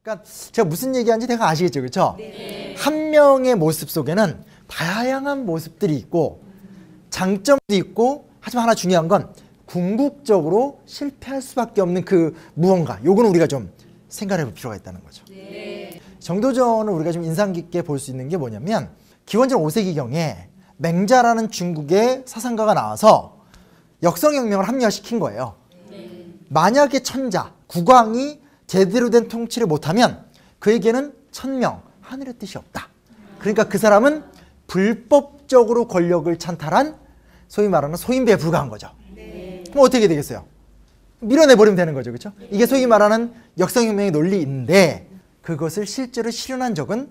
그러니까 제가 무슨 얘기하는지 대강 아시겠죠, 그렇죠? 네. 한 명의 모습 속에는 다양한 모습들이 있고 장점도 있고, 하지만 하나 중요한 건 궁극적으로 실패할 수밖에 없는 그 무언가, 요거는 우리가 좀 생각해 볼 필요가 있다는 거죠. 네. 정도전을 우리가 좀 인상 깊게 볼 수 있는 게 뭐냐면, 기원전 5세기경에 맹자라는 중국의 사상가가 나와서 역성혁명을 합리화시킨 거예요. 네. 만약에 천자, 국왕이 제대로 된 통치를 못하면 그에게는 천명, 하늘의 뜻이 없다. 그러니까 그 사람은 불법적으로 권력을 찬탈한 소위 말하는 소인배에 불과한 거죠. 네. 그럼 어떻게 되겠어요? 밀어내버리면 되는 거죠, 그렇죠? 이게 소위 말하는 역성혁명의 논리인데, 그것을 실제로 실현한 적은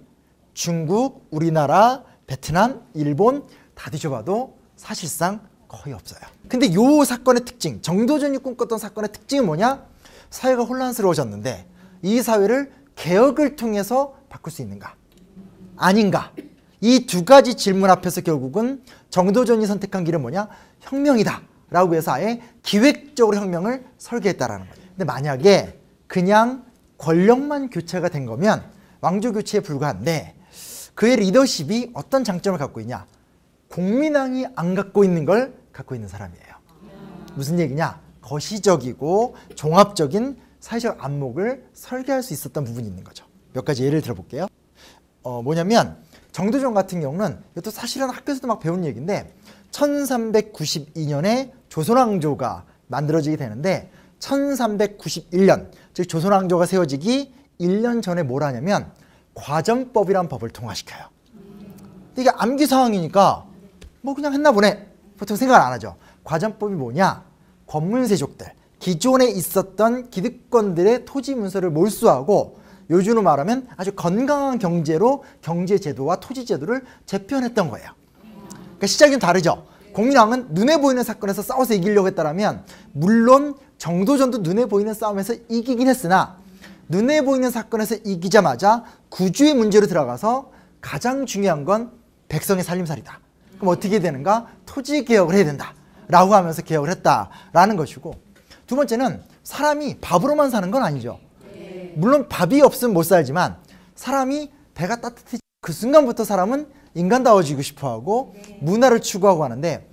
중국, 우리나라, 베트남, 일본 다 뒤져봐도 사실상 거의 없어요. 근데 이 사건의 특징, 정도전이 꿈꿨던 사건의 특징은 뭐냐? 사회가 혼란스러워졌는데 이 사회를 개혁을 통해서 바꿀 수 있는가? 아닌가? 이 두 가지 질문 앞에서 결국은 정도전이 선택한 길은 뭐냐? 혁명이다 라고 해서 아예 기획적으로 혁명을 설계했다라는 거예요. 근데 만약에 그냥 권력만 교체가 된 거면 왕조 교체에 불과한데, 그의 리더십이 어떤 장점을 갖고 있냐? 공민왕이 안 갖고 있는 걸 갖고 있는 사람이에요. 무슨 얘기냐? 거시적이고 종합적인 사회적 안목을 설계할 수 있었던 부분이 있는 거죠. 몇 가지 예를 들어볼게요. 뭐냐면 정도전 같은 경우는, 이것도 사실은 학교에서도 막 배운 얘기인데, 1392년에 조선왕조가 만들어지게 되는데 1391년, 즉 조선왕조가 세워지기 1년 전에 뭘 하냐면 과전법이란 법을 통과시켜요. 이게 암기사항이니까 뭐 그냥 했나 보네, 보통 생각을 안 하죠. 과전법이 뭐냐? 권문세족들, 기존에 있었던 기득권들의 토지 문서를 몰수하고 요즘으로 말하면 아주 건강한 경제로 경제제도와 토지제도를 재편했던 거예요. 그러니까 시작이 좀 다르죠. 공민왕은 눈에 보이는 사건에서 싸워서 이기려고 했다면, 물론 정도전도 눈에 보이는 싸움에서 이기긴 했으나 눈에 보이는 사건에서 이기자마자 구주의 문제로 들어가서 가장 중요한 건 백성의 살림살이다. 그럼 어떻게 되는가? 토지 개혁을 해야 된다 라고 하면서 개혁을 했다라는 것이고, 두 번째는 사람이 밥으로만 사는 건 아니죠. 물론 밥이 없으면 못 살지만 사람이 배가 따뜻해지는 그 순간부터 사람은 인간다워지고 싶어하고 문화를 추구하고 하는데,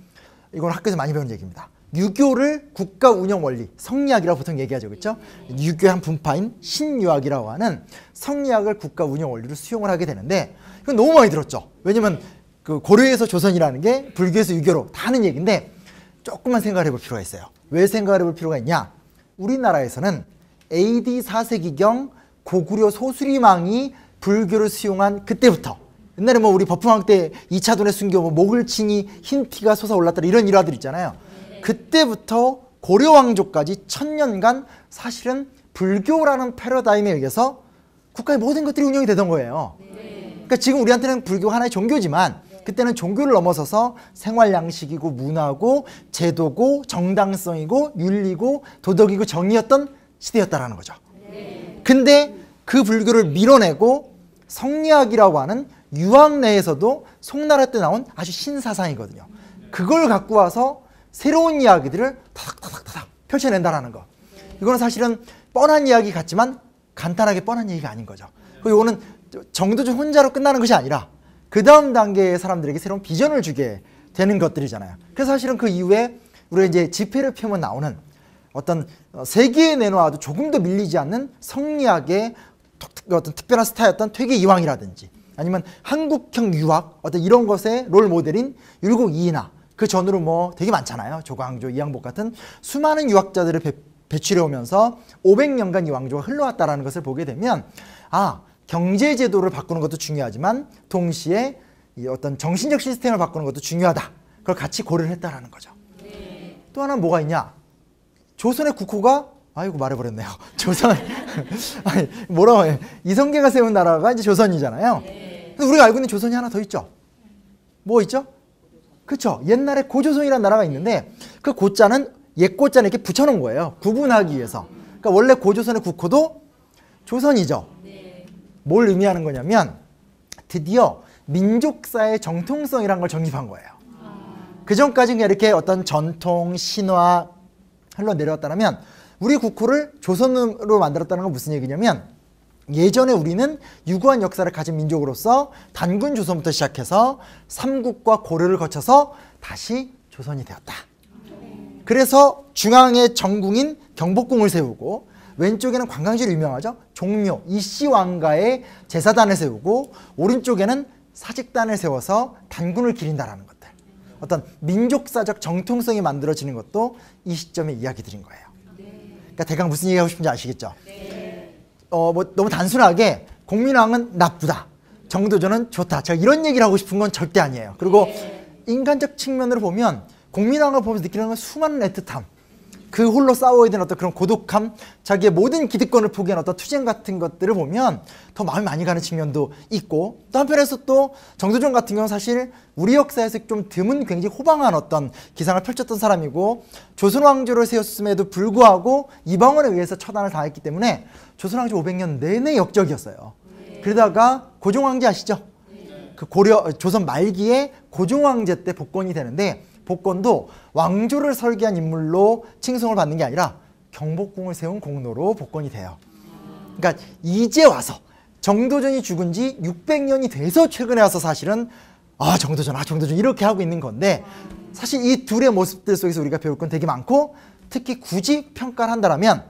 이건 학교에서 많이 배운 얘기입니다. 유교를 국가 운영 원리, 성리학이라고 보통 얘기하죠, 그렇죠? 유교의 한 분파인 신유학이라고 하는 성리학을 국가 운영 원리로 수용을 하게 되는데, 이건 너무 많이 들었죠. 왜냐면 그 고려에서 조선이라는 게 불교에서 유교로 다 하는 얘기인데, 조금만 생각을 해볼 필요가 있어요. 왜 생각을 해볼 필요가 있냐? 우리나라에서는 AD 4세기경 고구려 소수리망이 불교를 수용한 그때부터, 옛날에 뭐 우리 버프왕 때 2차 돈의 순교, 뭐 목을 치니 흰 피가 솟아올랐다 이런 일화들 있잖아요. 그때부터 고려 왕조까지 1000년간 사실은 불교라는 패러다임에 의해서 국가의 모든 것들이 운영이 되던 거예요. 그러니까 지금 우리한테는 불교가 하나의 종교지만 그때는 종교를 넘어서서 생활 양식이고 문화고 제도고 정당성이고 윤리고 도덕이고 정의였던 시대였다라는 거죠. 근데 그 불교를 밀어내고 성리학이라고 하는 유학 내에서도 송나라 때 나온 아주 신사상이거든요. 그걸 갖고 와서 새로운 이야기들을 타닥타닥타닥 펼쳐낸다라는 거. 이거는 사실은 뻔한 이야기 같지만 간단하게 뻔한 얘기가 아닌 거죠. 그리고 이거는 정도전 혼자로 끝나는 것이 아니라 그 다음 단계의 사람들에게 새로운 비전을 주게 되는 것들이잖아요. 그래서 사실은 그 이후에 우리가 이제 지폐를 펴면 나오는 어떤 세계에 내놓아도 조금 더 밀리지 않는 성리학의 어떤 특별한 스타였던 퇴계 이황이라든지, 아니면 한국형 유학, 어떤 이런 것의 롤 모델인 율곡 이인하, 그 전으로 뭐 되게 많잖아요. 조광조, 이항복 같은 수많은 유학자들을 배출해 오면서 500년간 이 왕조가 흘러왔다는 것을 보게 되면, 아, 경제제도를 바꾸는 것도 중요하지만 동시에 이 어떤 정신적 시스템을 바꾸는 것도 중요하다. 그걸 같이 고려를 했다는 거죠. 또 하나는 뭐가 있냐? 조선의 국호가, 아이고 말해버렸네요. 조선, 아니, 뭐라고 해. 이성계가 세운 나라가 이제 조선이잖아요. 근데 우리가 알고 있는 조선이 하나 더 있죠. 뭐 있죠? 그렇죠. 옛날에 고조선이라는 나라가 있는데 그 고자는 옛 고자는 이렇게 붙여놓은 거예요. 구분하기 위해서. 그러니까 원래 고조선의 국호도 조선이죠. 뭘 의미하는 거냐면 드디어 민족사의 정통성이라는 걸 정립한 거예요. 그 전까지 그냥 이렇게 어떤 전통, 신화 흘러내려왔다면 우리 국호를 조선으로 만들었다는 건 무슨 얘기냐면, 예전에 우리는 유구한 역사를 가진 민족으로서 단군 조선부터 시작해서 삼국과 고려를 거쳐서 다시 조선이 되었다. 그래서 중앙에 정궁인 경복궁을 세우고 왼쪽에는 관광지로 유명하죠. 종묘 이씨 왕가의 제사단을 세우고 오른쪽에는 사직단을 세워서 단군을 기린다라는 것들. 어떤 민족사적 정통성이 만들어지는 것도 이 시점의 이야기 드린 거예요. 그러니까 대강 무슨 얘기하고 싶은지 아시겠죠? 뭐 너무 단순하게 공민왕은 나쁘다, 정도전은 좋다, 제가 이런 얘기를 하고 싶은 건 절대 아니에요. 그리고 인간적 측면으로 보면 공민왕을 보면서 느끼는 건 수많은 애틋함, 그 홀로 싸워야 되는 어떤 그런 고독함, 자기의 모든 기득권을 포기한 어떤 투쟁 같은 것들을 보면 더 마음이 많이 가는 측면도 있고, 또 한편에서 또 정도전 같은 경우는 사실 우리 역사에서 좀 드문 굉장히 호방한 어떤 기상을 펼쳤던 사람이고, 조선 왕조를 세웠음에도 불구하고 이방원에 의해서 처단을 당했기 때문에 조선 왕조 500년 내내 역적이었어요. 그러다가 고종 황제 아시죠? 그 조선 말기에 고종 황제 때 복권이 되는데, 복권도 왕조를 설계한 인물로 칭송을 받는 게 아니라 경복궁을 세운 공로로 복권이 돼요. 그러니까 이제 와서 정도전이 죽은 지 600년이 돼서 최근에 와서 사실은 정도전 이렇게 하고 있는 건데, 사실 이 둘의 모습들 속에서 우리가 배울 건 되게 많고, 특히 굳이 평가를 한다면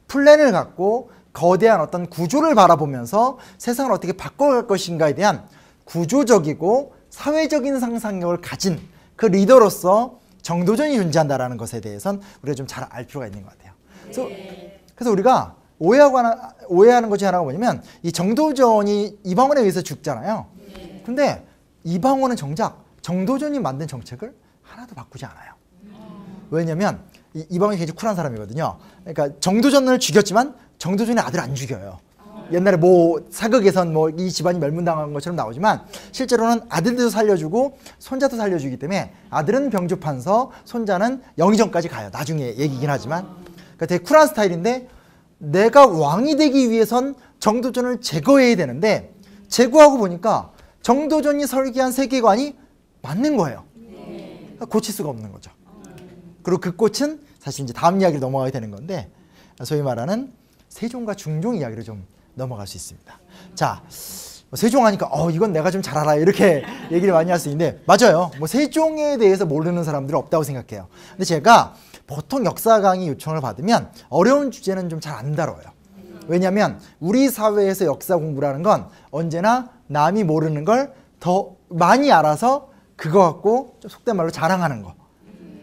플랜을 갖고 거대한 어떤 구조를 바라보면서 세상을 어떻게 바꿔갈 것인가에 대한 구조적이고 사회적인 상상력을 가진 그 리더로서 정도전이 존재한다는 것에 대해서는 우리가 좀 잘 알 필요가 있는 것 같아요. 그래서 우리가 오해하는 것이 하나가 뭐냐면, 이 정도전이 이방원에 의해서 죽잖아요. 근데 이방원은 정작 정도전이 만든 정책을 하나도 바꾸지 않아요. 왜냐면 이방원이 굉장히 쿨한 사람이거든요. 그러니까 정도전을 죽였지만 정도전의 아들 안 죽여요. 옛날에 뭐 사극에선 뭐 이 집안이 멸문당한 것처럼 나오지만 실제로는 아들도 살려주고 손자도 살려주기 때문에 아들은 병조판서, 손자는 영의정까지 가요. 나중에 얘기긴 하지만. 그러니까 되게 쿨한 스타일인데, 내가 왕이 되기 위해선 정도전을 제거해야 되는데 제거하고 보니까 정도전이 설계한 세계관이 맞는 거예요. 그러니까 고칠 수가 없는 거죠. 그리고 그 꽃은 사실 이제 다음 이야기로 넘어가게 되는 건데, 소위 말하는 세종과 중종 이야기를 좀 넘어갈 수 있습니다. 자, 세종 하니까 이건 내가 좀 잘 알아 이렇게 얘기를 많이 할 수 있는데, 맞아요. 뭐 세종에 대해서 모르는 사람들은 없다고 생각해요. 근데 제가 보통 역사 강의 요청을 받으면 어려운 주제는 좀 잘 안 다뤄요. 왜냐하면 우리 사회에서 역사 공부라는 건 언제나 남이 모르는 걸 더 많이 알아서 그거 갖고 좀 속된 말로 자랑하는 거.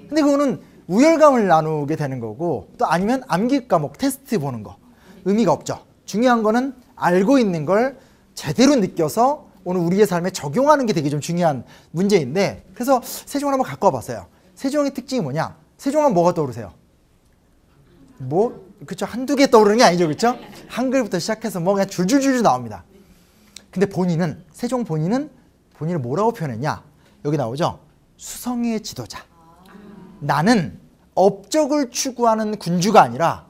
근데 그거는 우열감을 나누게 되는 거고, 또 아니면 암기 과목 테스트 보는 거, 의미가 없죠. 중요한 거는 알고 있는 걸 제대로 느껴서 오늘 우리의 삶에 적용하는 게 되게 좀 중요한 문제인데, 그래서 세종을 한번 갖고 와봤어요. 세종의 특징이 뭐냐? 세종하면 뭐가 떠오르세요? 그쵸? 한두 개 떠오르는 게 아니죠. 그쵸? 한글부터 시작해서 뭐 그냥 줄줄줄 나옵니다. 근데 세종 본인을 뭐라고 표현했냐? 여기 나오죠? 수성의 지도자. 나는 업적을 추구하는 군주가 아니라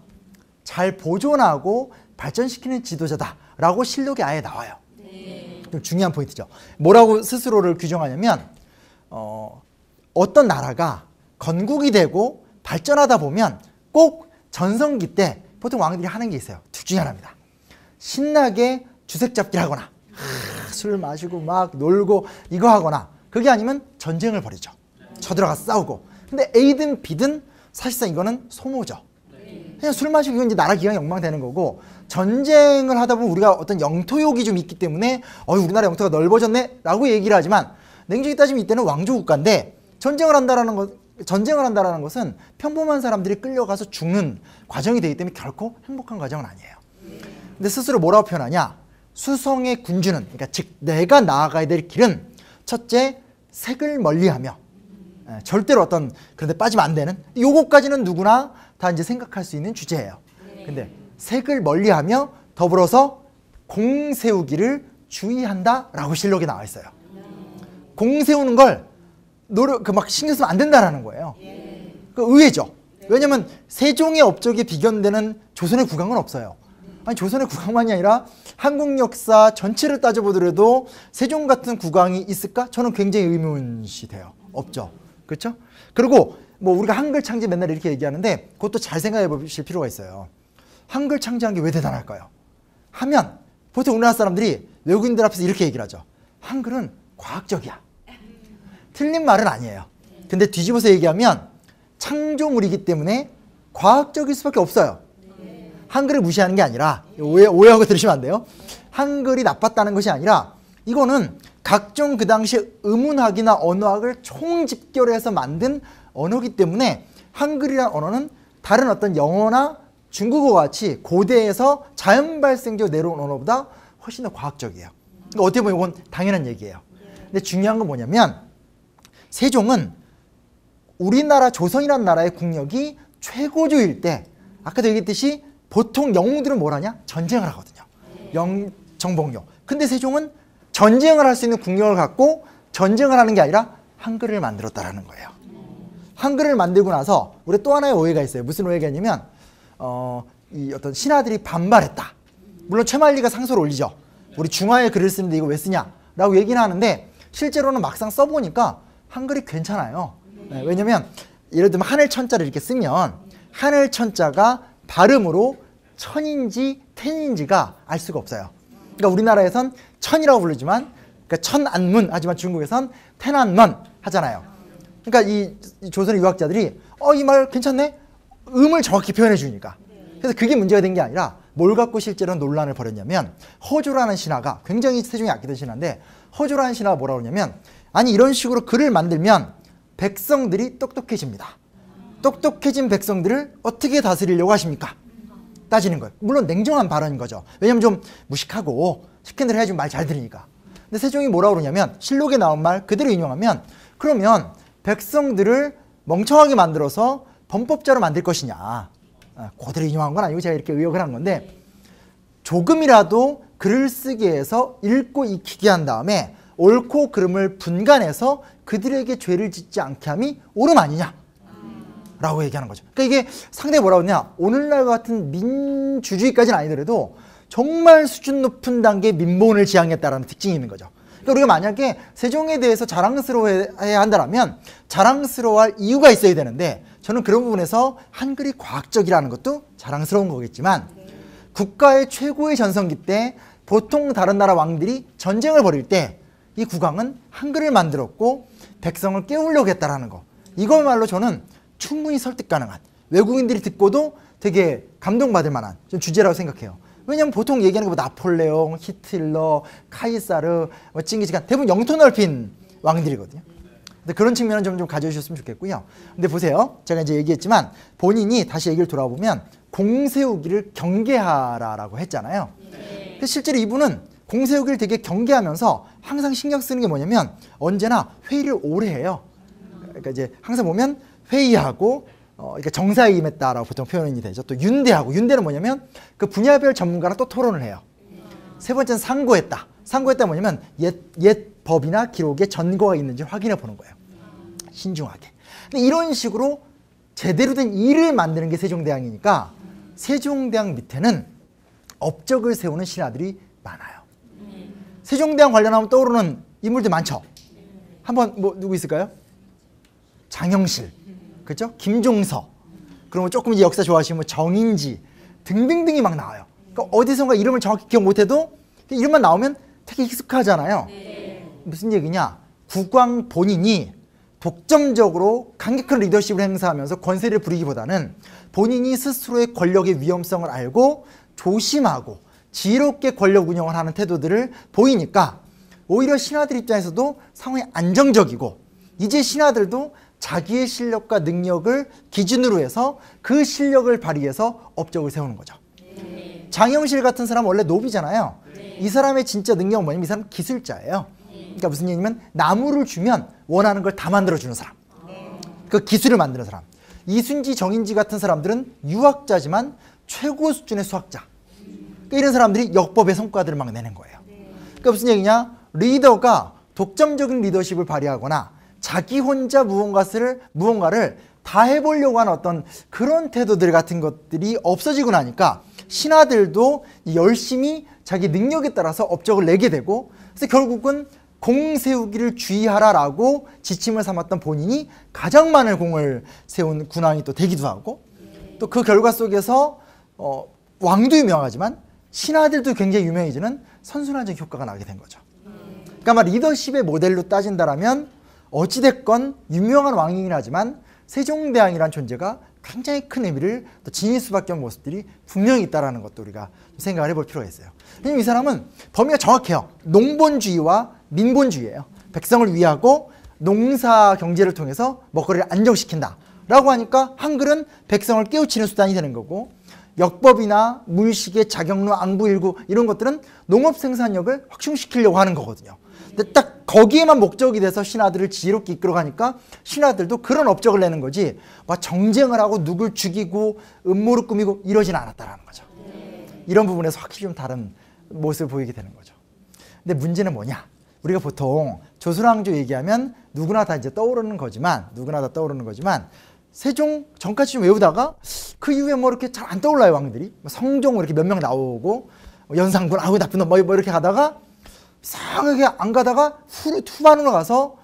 잘 보존하고 발전시키는 지도자다라고 실록에 아예 나와요. 좀 중요한 포인트죠. 뭐라고 스스로를 규정하냐면, 어떤 나라가 건국이 되고 발전하다 보면 꼭 전성기 때 보통 왕들이 하는 게 있어요. 둘 중에 하나입니다. 신나게 주색 잡기를 하거나 술 마시고 막 놀고 이거 하거나, 그게 아니면 전쟁을 벌이죠. 쳐들어가서 싸우고. 근데 A든 B든 사실상 이거는 소모죠. 그냥 술 마시고 이건 이제 나라 기강이 엉망되는 거고, 전쟁을 하다 보면 우리가 어떤 영토욕이 좀 있기 때문에 우리나라 영토가 넓어졌네 라고 얘기를 하지만, 냉정히 따지면 이때는 왕조 국가인데 전쟁을 한다라는 것은 평범한 사람들이 끌려가서 죽는 과정이 되기 때문에 결코 행복한 과정은 아니에요. 근데 스스로 뭐라고 표현하냐? 수성의 군주는, 그러니까 즉 내가 나아가야 될 길은 첫째, 색을 멀리하며, 절대로 그런데 빠지면 안 되는, 요거까지는 누구나 다 이제 생각할 수 있는 주제예요. 근데 색을 멀리하며 더불어서 공 세우기를 주의한다라고 실록에 나와 있어요. 공 세우는 걸 막 신경 쓰면 안 된다라는 거예요. 그 의외죠. 왜냐면 세종의 업적에 비견되는 조선의 국왕은 없어요. 아니, 조선의 국왕만이 아니라 한국 역사 전체를 따져보더라도 세종 같은 국왕이 있을까? 저는 굉장히 의문시 돼요. 없죠. 그렇죠? 그리고 뭐 우리가 한글 창제 맨날 이렇게 얘기하는데, 그것도 잘 생각해 보실 필요가 있어요. 한글 창제한 게 왜 대단할까요? 하면 보통 우리나라 사람들이 외국인들 앞에서 이렇게 얘기를 하죠. 한글은 과학적이야. 틀린 말은 아니에요. 근데 뒤집어서 얘기하면 창조물이기 때문에 과학적일 수밖에 없어요. 한글을 무시하는 게 아니라, 오해하고 들으시면 안 돼요. 한글이 나빴다는 것이 아니라 이거는 각종 그 당시 의문학이나 언어학을 총집결해서 만든 언어이기 때문에 한글이라는 언어는 다른 어떤 영어나 중국어와 같이 고대에서 자연 발생적으로 내려온 언어보다 훨씬 더 과학적이에요. 그러니까 어떻게 보면 이건 당연한 얘기예요. 근데 중요한 건 뭐냐면 세종은 우리나라 조선이라는 나라의 국력이 최고조일 때 아까도 얘기했듯이 보통 영웅들은 뭘 하냐? 전쟁을 하거든요. 정복용. 근데 세종은 전쟁을 할 수 있는 국력을 갖고 전쟁을 하는 게 아니라 한글을 만들었다라는 거예요. 한글을 만들고 나서 우리 또 하나의 오해가 있어요. 무슨 오해가 있냐면 이 어떤 신하들이 반발했다. 물론 최만리가 상소를 올리죠. 우리 중화에 글을 쓰는데 이거 왜 쓰냐? 라고 얘기는 하는데 실제로는 막상 써보니까 한글이 괜찮아요. 네, 왜냐면 예를 들면 하늘 천자를 이렇게 쓰면 하늘 천자가 발음으로 천인지 텐인지가 알 수가 없어요. 그러니까 우리나라에선 천이라고 부르지만 그러니까 천안문 하지만 중국에선 텐안문 하잖아요. 그러니까 이 조선의 유학자들이 이 말 괜찮네? 음을 정확히 표현해 주니까. 그래서 그게 문제가 된 게 아니라 뭘 갖고 실제로 논란을 벌였냐면 허조라는 신하가 굉장히 세종이 아끼던 신하인데 허조라는 신하가 뭐라고 그러냐면 아니 이런 식으로 글을 만들면 백성들이 똑똑해집니다. 똑똑해진 백성들을 어떻게 다스리려고 하십니까? 따지는 거예요. 물론 냉정한 발언인 거죠. 왜냐면 좀 무식하고 시킨 대로 해야지 말 잘 들으니까. 근데 세종이 뭐라고 그러냐면 실록에 나온 말 그대로 인용하면 그러면 백성들을 멍청하게 만들어서 범법자로 만들 것이냐. 그대로 인용한 건 아니고 제가 이렇게 의역을 한 건데 조금이라도 글을 쓰게 해서 읽고 익히게 한 다음에 옳고 그름을 분간해서 그들에게 죄를 짓지 않게 함이 옳음 아니냐 라고 얘기하는 거죠. 그러니까 이게 상당히 뭐라고 하냐 오늘날 같은 민주주의까지는 아니더라도 정말 수준 높은 단계의 민본을 지향했다라는 특징이 있는 거죠. 그러니까 우리가 만약에 세종에 대해서 자랑스러워해야 한다면 자랑스러워할 이유가 있어야 되는데 저는 그런 부분에서 한글이 과학적이라는 것도 자랑스러운 거겠지만 국가의 최고의 전성기 때 보통 다른 나라 왕들이 전쟁을 벌일 때 이 국왕은 한글을 만들었고 백성을 깨우려고 했다라는 거. 이거말로 저는 충분히 설득 가능한 외국인들이 듣고도 되게 감동받을 만한 좀 주제라고 생각해요. 왜냐하면 보통 얘기하는 게 뭐 나폴레옹, 히틀러, 카이사르, 징기스칸 대부분 영토 넓힌 왕들이거든요. 근데 그런 측면은 좀 가져주셨으면 좋겠고요. 근데 보세요. 제가 이제 얘기했지만 본인이 다시 얘기를 돌아보면 공 세우기를 경계하라라고 했잖아요. 근데 실제로 이분은 공 세우기를 되게 경계하면서 항상 신경 쓰는 게 뭐냐면 언제나 회의를 오래 해요. 그러니까 이제 항상 보면 회의하고 그러니까 정사에 임했다라고 보통 표현이 되죠. 또 윤대하고 윤대는 뭐냐면 그 분야별 전문가랑 또 토론을 해요. 세 번째는 상고했다. 상고했다 뭐냐면 옛 법이나 기록에 전거가 있는지 확인해 보는 거예요. 신중하게. 근데 이런 식으로 제대로 된 일을 만드는 게 세종대왕이니까 세종대왕 밑에는 업적을 세우는 신하들이 많아요. 세종대왕 관련하면 떠오르는 인물들 많죠. 한번 뭐 누구 있을까요? 장영실, 그렇죠? 김종서, 그리고 조금 이제 역사 좋아하시면 정인지 등등등이 막 나와요. 그러니까 어디선가 이름을 정확히 기억 못해도 이름만 나오면 되게 익숙하잖아요. 무슨 얘기냐? 국왕 본인이 독점적으로 강력한 리더십을 행사하면서 권세를 부리기보다는 본인이 스스로의 권력의 위험성을 알고 조심하고 지혜롭게 권력 운영을 하는 태도들을 보이니까 오히려 신하들 입장에서도 상당히 안정적이고 이제 신하들도 자기의 실력과 능력을 기준으로 해서 그 실력을 발휘해서 업적을 세우는 거죠. 장영실 같은 사람은 원래 노비잖아요. 이 사람의 진짜 능력은 뭐냐면 이 사람은 기술자예요. 그러니까 무슨 얘기냐면 나무를 주면 원하는 걸 다 만들어주는 사람. 그 기술을 만드는 사람. 이순지, 정인지 같은 사람들은 유학자지만 최고 수준의 수학자. 그러니까 이런 사람들이 역법의 성과들을 막 내는 거예요. 그러니까 무슨 얘기냐? 리더가 독점적인 리더십을 발휘하거나 자기 혼자 무언가를 다 해보려고 하는 어떤 그런 태도들 같은 것들이 없어지고 나니까 신하들도 열심히 자기 능력에 따라서 업적을 내게 되고 그래서 결국은 공 세우기를 주의하라라고 지침을 삼았던 본인이 가장 많은 공을 세운 군왕이 또 되기도 하고 또 그 결과 속에서 왕도 유명하지만 신하들도 굉장히 유명해지는 선순환적 효과가 나게 된 거죠. 그러니까 아마 리더십의 모델로 따진다라면 어찌됐건 유명한 왕이긴 하지만 세종대왕이라는 존재가 굉장히 큰 의미를 또 지닐 수밖에 없는 모습들이 분명히 있다는 것도 우리가 생각을 해볼 필요가 있어요. 왜냐면 이 사람은 범위가 정확해요. 농본주의와 민본주의예요. 백성을 위하고 농사 경제를 통해서 먹거리를 안정시킨다 라고 하니까 한글은 백성을 깨우치는 수단이 되는 거고, 역법이나 물시계, 자경루, 앙부일구 이런 것들은 농업 생산력을 확충시키려고 하는 거거든요. 근데 딱 거기에만 목적이 돼서 신하들을 지혜롭게 이끌어가니까 신하들도 그런 업적을 내는 거지 막 정쟁을 하고 누굴 죽이고 음모를 꾸미고 이러진 않았다라는 거죠. 이런 부분에서 확실히 좀 다른 모습을 보이게 되는 거죠. 근데 문제는 뭐냐? 우리가 보통 조선왕조 얘기하면 누구나 다 이제 떠오르는 거지만 세종 전까지 좀 외우다가 그 이후에 뭐 이렇게 잘 안 떠올라요. 왕들이 성종 이렇게 몇 명 나오고 연산군 아우 나쁜 놈 뭐 이렇게 가다가 이상하게 안 가다가 후반으로 가서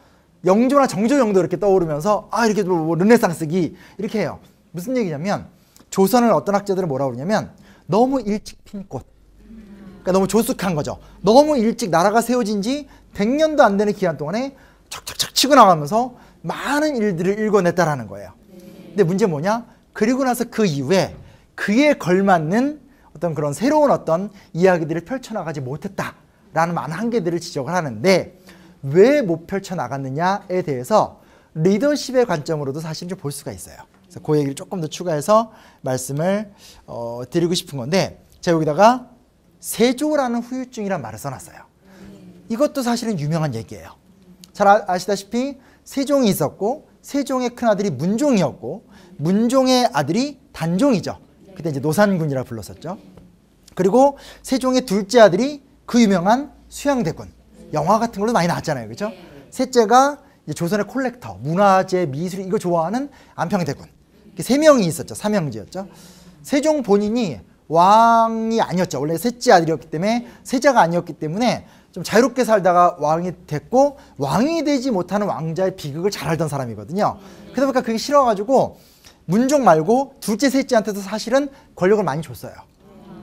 영조나 정조 정도 이렇게 떠오르면서 아 이렇게 뭐 르네상스기 이렇게 해요. 무슨 얘기냐면 조선을 어떤 학자들은 뭐라고 그러냐면 너무 일찍 핀 꽃. 그러니까 너무 조숙한 거죠. 너무 일찍 나라가 세워진 지 100년도 안 되는 기간 동안에 척척척 치고 나가면서 많은 일들을 읽어냈다라는 거예요. 근데 문제 뭐냐? 그리고 나서 그 이후에 그에 걸맞는 어떤 그런 새로운 어떤 이야기들을 펼쳐나가지 못했다라는 많은 한계들을 지적을 하는데 왜 못 펼쳐나갔느냐에 대해서 리더십의 관점으로도 사실 좀 볼 수가 있어요. 그래서 그 얘기를 조금 더 추가해서 말씀을 드리고 싶은 건데 제가 여기다가 세조라는 후유증이란 말을 써놨어요. 이것도 사실은 유명한 얘기예요. 잘 아시다시피 세종이 있었고 세종의 큰아들이 문종이었고 문종의 아들이 단종이죠. 그때 이제 노산군이라고 불렀었죠. 그리고 세종의 둘째 아들이 그 유명한 수양대군. 영화 같은 걸로 많이 나왔잖아요. 그렇죠? 셋째가 이제 조선의 콜렉터, 문화재, 미술 이거 좋아하는 안평대군. 세 명이 있었죠. 삼형제였죠. 세종 본인이 왕이 아니었죠. 원래 셋째 아들이었기 때문에 세자가 아니었기 때문에 좀 자유롭게 살다가 왕이 됐고 왕이 되지 못하는 왕자의 비극을 잘 알던 사람이거든요. 그러다 보니까 그게 싫어가지고 문종 말고 둘째 셋째한테도 사실은 권력을 많이 줬어요.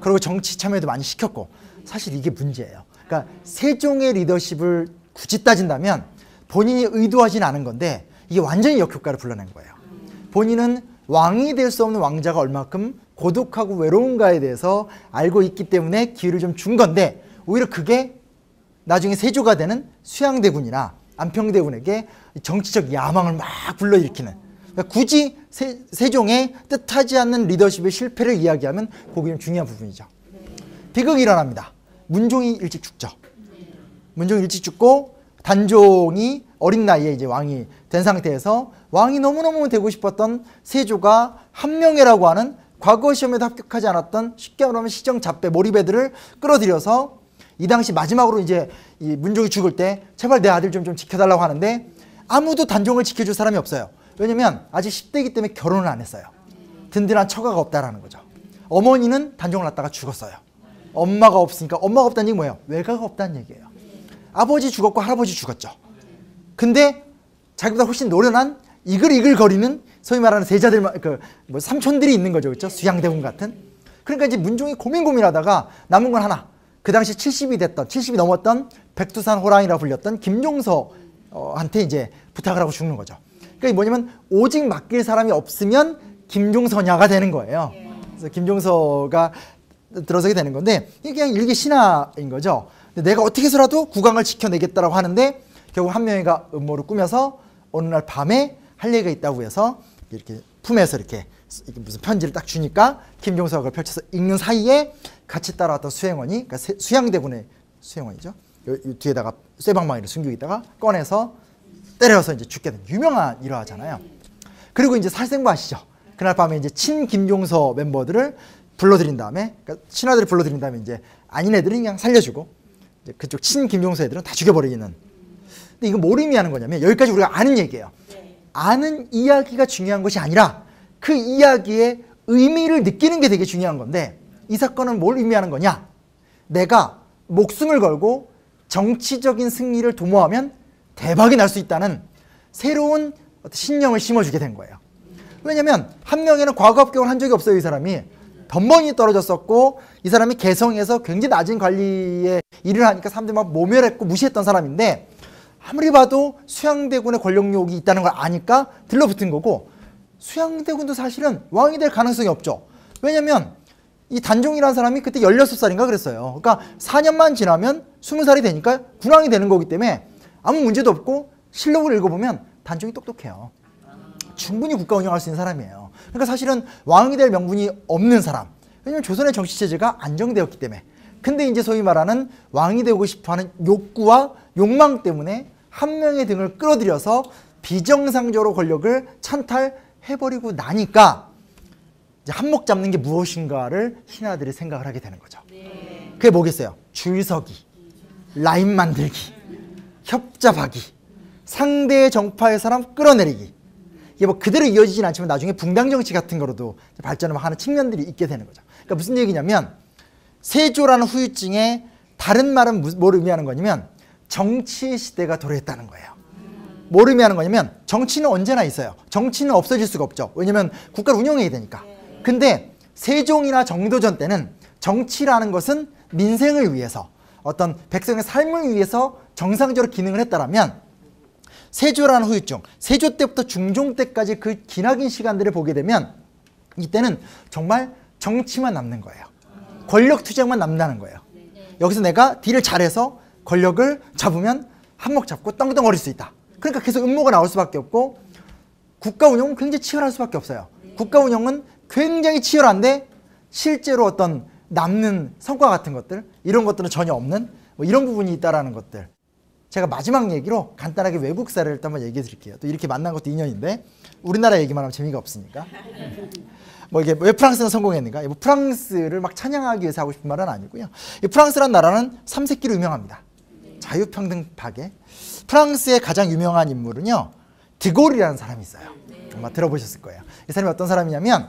그리고 정치 참여도 많이 시켰고 사실 이게 문제예요. 그러니까 세종의 리더십을 굳이 따진다면 본인이 의도하진 않은 건데 이게 완전히 역효과를 불러낸 거예요. 본인은 왕이 될 수 없는 왕자가 얼마큼 고독하고 외로운가에 대해서 알고 있기 때문에 기회를 좀 준 건데 오히려 그게 나중에 세조가 되는 수양대군이나 안평대군에게 정치적 야망을 막 불러일으키는, 그러니까 굳이 세종의 뜻하지 않는 리더십의 실패를 이야기하면 그게 좀 중요한 부분이죠. 비극이 일어납니다. 문종이 일찍 죽죠. 문종이 일찍 죽고 단종이 어린 나이에 이제 왕이 된 상태에서 왕이 너무너무 되고 싶었던 세조가 한명회라고 하는 과거 시험에도 합격하지 않았던 쉽게 말하면 시정잡배 몰입애들을 끌어들여서 이 당시 마지막으로 이제 이 문종이 죽을 때 제발 내 아들 좀 지켜달라고 하는데 아무도 단종을 지켜줄 사람이 없어요. 왜냐면 아직 10대이기 때문에 결혼을 안 했어요. 든든한 처가가 없다라는 거죠. 어머니는 단종을 낳다가 죽었어요. 엄마가 없으니까, 엄마가 없다는 얘기 뭐예요? 외가가 없다는 얘기예요. 아버지 죽었고 할아버지 죽었죠. 근데 자기보다 훨씬 노련한 이글이글거리는 소위 말하는 세자들, 뭐 삼촌들이 있는 거죠. 그렇죠? 수양대군 같은. 그러니까 이제 문종이 고민하다가 남은 건 하나. 그 당시 70이 넘었던 백두산 호랑이라고 불렸던 김종서한테 이제 부탁을 하고 죽는 거죠. 그러니까 뭐냐면 오직 맡길 사람이 없으면 김종서냐가 되는 거예요. 그래서 김종서가 들어서게 되는 건데 이게 그냥 일개 신하인 거죠. 근데 내가 어떻게 해서라도 국왕을 지켜내겠다라고 하는데 결국 한명회가 음모를 꾸며서 어느 날 밤에 할 얘기가 있다고 해서 이렇게 품에서 이렇게 무슨 편지를 딱 주니까 김종서가 그걸 펼쳐서 읽는 사이에 같이 따라왔던 수행원이, 그러니까 수양대군의 수행원이죠. 이 뒤에다가 쇠방망이를 숨기고 있다가 꺼내서 때려서 이제 죽게 된 유명한 일화잖아요. 그리고 이제 살생부 아시죠? 그날 밤에 이제 친 김종서 멤버들을 불러들인 다음에, 그러니까 신하들을 불러들인 다음에 이제 아닌 애들은 그냥 살려주고 이제 그쪽 친 김종서 애들은 다 죽여버리는. 근데 이거 뭘 의미하는 거냐면 여기까지 우리가 아는 얘기예요. 아는 이야기가 중요한 것이 아니라 그 이야기의 의미를 느끼는 게 되게 중요한 건데 이 사건은 뭘 의미하는 거냐? 내가 목숨을 걸고 정치적인 승리를 도모하면 대박이 날 수 있다는 새로운 신념을 심어주게 된 거예요. 왜냐면 한명회는 과거 합격을 한 적이 없어요. 이 사람이 덤벙이 떨어졌었고 이 사람이 개성에서 굉장히 낮은 관리에 일을 하니까 사람들이 막 모멸했고 무시했던 사람인데 아무리 봐도 수양대군의 권력욕이 있다는 걸 아니까 들러붙은 거고 수양대군도 사실은 왕이 될 가능성이 없죠. 왜냐면 이 단종이라는 사람이 그때 16살인가 그랬어요. 그러니까 4년만 지나면 20살이 되니까 군왕이 되는 거기 때문에 아무 문제도 없고 실록을 읽어보면 단종이 똑똑해요. 충분히 국가 운영할 수 있는 사람이에요. 그러니까 사실은 왕이 될 명분이 없는 사람. 왜냐면 조선의 정치체제가 안정되었기 때문에. 근데 이제 소위 말하는 왕이 되고 싶어하는 욕구와 욕망 때문에 한 명의 등을 끌어들여서 비정상적으로 권력을 찬탈해버리고 나니까 이제 한몫 잡는 게 무엇인가를 신하들이 생각을 하게 되는 거죠. 그게 뭐겠어요? 줄서기, 라인 만들기, 협잡하기, 상대의 정파의 사람 끌어내리기. 이게 뭐 그대로 이어지진 않지만 나중에 붕당 정치 같은 거로도 발전을 하는 측면들이 있게 되는 거죠. 그러니까 무슨 얘기냐면 세조라는 후유증에 다른 말은 뭘 의미하는 거냐면 정치의 시대가 도래했다는 거예요. 뭘 의미하는 거냐면 정치는 언제나 있어요. 정치는 없어질 수가 없죠. 왜냐면 국가를 운영해야 되니까. 근데 세종이나 정도전 때는 정치라는 것은 민생을 위해서 어떤 백성의 삶을 위해서 정상적으로 기능을 했다라면 세조라는 후유증, 세조 때부터 중종 때까지 그 기나긴 시간들을 보게 되면 이때는 정말 정치만 남는 거예요. 권력 투쟁만 남는다는 거예요. 여기서 내가 딜을 잘해서 권력을 잡으면 한몫 잡고 떵떵거릴 수 있다. 그러니까 계속 음모가 나올 수밖에 없고 국가 운영은 굉장히 치열할 수밖에 없어요. 국가 운영은 굉장히 치열한데 실제로 어떤 남는 성과 같은 것들 이런 것들은 전혀 없는 뭐 이런 부분이 있다라는 것들. 제가 마지막 얘기로 간단하게 외국 사례를 또 한번 얘기해 드릴게요. 또 이렇게 만난 것도 인연인데 우리나라 얘기만 하면 재미가 없으니까. 뭐 이게 왜 프랑스는 성공했는가? 뭐 프랑스를 막 찬양하기 위해서 하고 싶은 말은 아니고요. 이 프랑스란 나라는 삼색기로 유명합니다. 자유평등 파괴. 프랑스의 가장 유명한 인물은요. 드골이라는 사람이 있어요. 아마 들어보셨을 거예요. 이 사람이 어떤 사람이냐면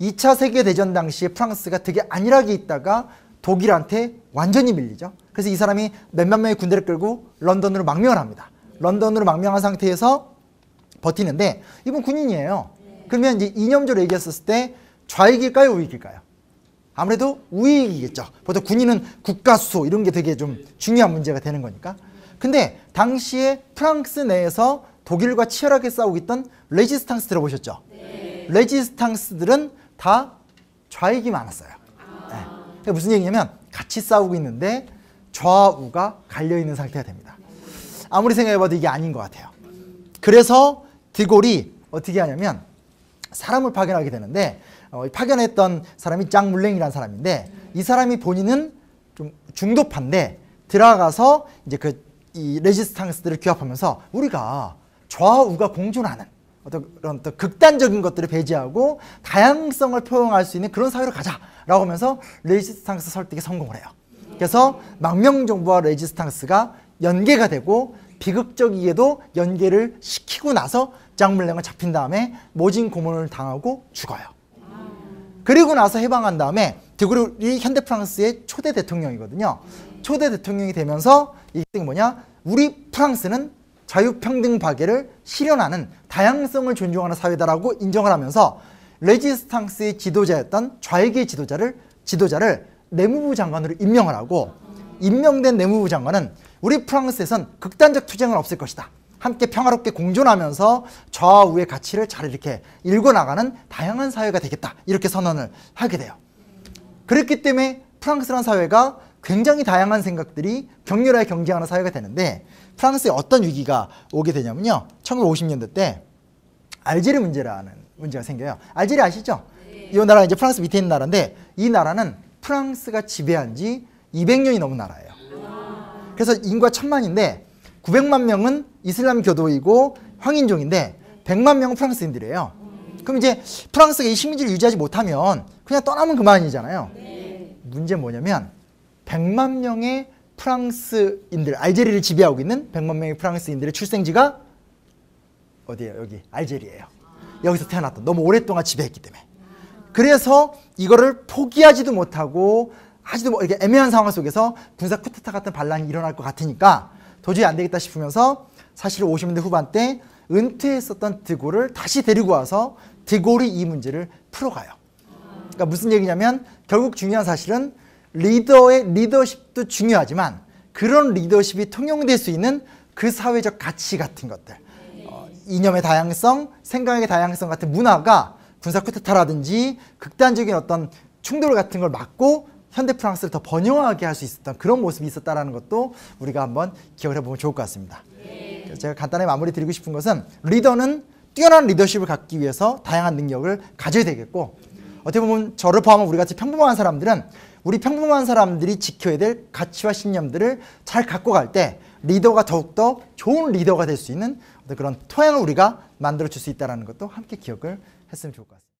2차 세계대전 당시에 프랑스가 되게 안일하게 있다가 독일한테 완전히 밀리죠. 그래서 이 사람이 몇만 명의 군대를 끌고 런던으로 망명을 합니다. 런던으로 망명한 상태에서 버티는데 이분 군인이에요. 그러면 이제 이념적으로 얘기했을 때 좌익일까요? 우익일까요? 아무래도 우익이겠죠. 보통 군인은 국가수호 이런 게 되게 좀 중요한 문제가 되는 거니까. 근데 당시에 프랑스 내에서 독일과 치열하게 싸우고 있던 레지스탕스 들어보셨죠? 네. 레지스탕스들은 다 좌익이 많았어요. 네. 무슨 얘기냐면 같이 싸우고 있는데 좌우가 갈려있는 상태가 됩니다. 아무리 생각해봐도 이게 아닌 것 같아요. 그래서 드골이 어떻게 하냐면 사람을 파견하게 되는데 파견했던 사람이 장 물랭이라는 사람인데 이 사람이 본인은 좀 중도파인데 들어가서 이제 이 레지스탕스들을 규합하면서 우리가 좌우가 공존하는 어떤 극단적인 것들을 배제하고 다양성을 표현할 수 있는 그런 사회로 가자라고 하면서 레지스탕스 설득에 성공을 해요. 그래서 망명정부와 레지스탕스가 연계가 되고 비극적이게도 연계를 시키고 나서 장물랭은 잡힌 다음에 모진 고문을 당하고 죽어요. 그리고 나서 해방한 다음에 드골이 현대 프랑스의 초대 대통령이거든요. 초대 대통령이 되면서 이게 뭐냐? 우리 프랑스는 자유평등 파괴를 실현하는 다양성을 존중하는 사회다라고 인정을 하면서 레지스탕스의 지도자였던 좌익의 지도자를 내무부 장관으로 임명을 하고 임명된 내무부 장관은 우리 프랑스에선 극단적 투쟁은 없을 것이다. 함께 평화롭게 공존하면서 좌우의 가치를 잘 이렇게 일궈나가는 다양한 사회가 되겠다. 이렇게 선언을 하게 돼요. 그렇기 때문에 프랑스라는 사회가 굉장히 다양한 생각들이 격렬하게 경쟁하는 사회가 되는데 프랑스에 어떤 위기가 오게 되냐면요. 1950년대 때 알제리 문제라는 문제가 생겨요. 알제리 아시죠? 이 나라가 이제 프랑스 밑에 있는 나라인데 이 나라는 프랑스가 지배한 지 200년이 넘은 나라예요. 그래서 인구가 1000만인데 900만 명은 이슬람 교도이고 황인종인데 100만 명은 프랑스인들이에요. 그럼 이제 프랑스가 이 식민지를 유지하지 못하면 그냥 떠나면 그만이잖아요. 문제는 뭐냐면 100만 명의 프랑스인들, 알제리를 지배하고 있는 100만 명의 프랑스인들의 출생지가 어디예요? 여기 알제리예요. 여기서 태어났던, 너무 오랫동안 지배했기 때문에. 그래서 이거를 포기하지도 못하고 아직도 뭐 이렇게 애매한 상황 속에서 군사 쿠데타 같은 반란이 일어날 것 같으니까 도저히 안 되겠다 싶으면서 사실 50년대 후반 때 은퇴했었던 드골을 다시 데리고 와서 드골이 이 문제를 풀어가요. 그러니까 무슨 얘기냐면 결국 중요한 사실은 리더의 리더십도 중요하지만 그런 리더십이 통용될 수 있는 그 사회적 가치 같은 것들, 이념의 다양성, 생각의 다양성 같은 문화가 군사 쿠데타라든지 극단적인 어떤 충돌 같은 걸 막고 현대 프랑스를 더 번영하게 할 수 있었던 그런 모습이 있었다는 것도 우리가 한번 기억을 해보면 좋을 것 같습니다. 그래서 제가 간단하게 마무리 드리고 싶은 것은 리더는 뛰어난 리더십을 갖기 위해서 다양한 능력을 가져야 되겠고, 어떻게 보면 저를 포함한 우리 같이 평범한 사람들은 우리 평범한 사람들이 지켜야 될 가치와 신념들을 잘 갖고 갈 때 리더가 더욱더 좋은 리더가 될 수 있는 그런 토양을 우리가 만들어 줄 수 있다는 것도 함께 기억을 했으면 좋을 것 같습니다.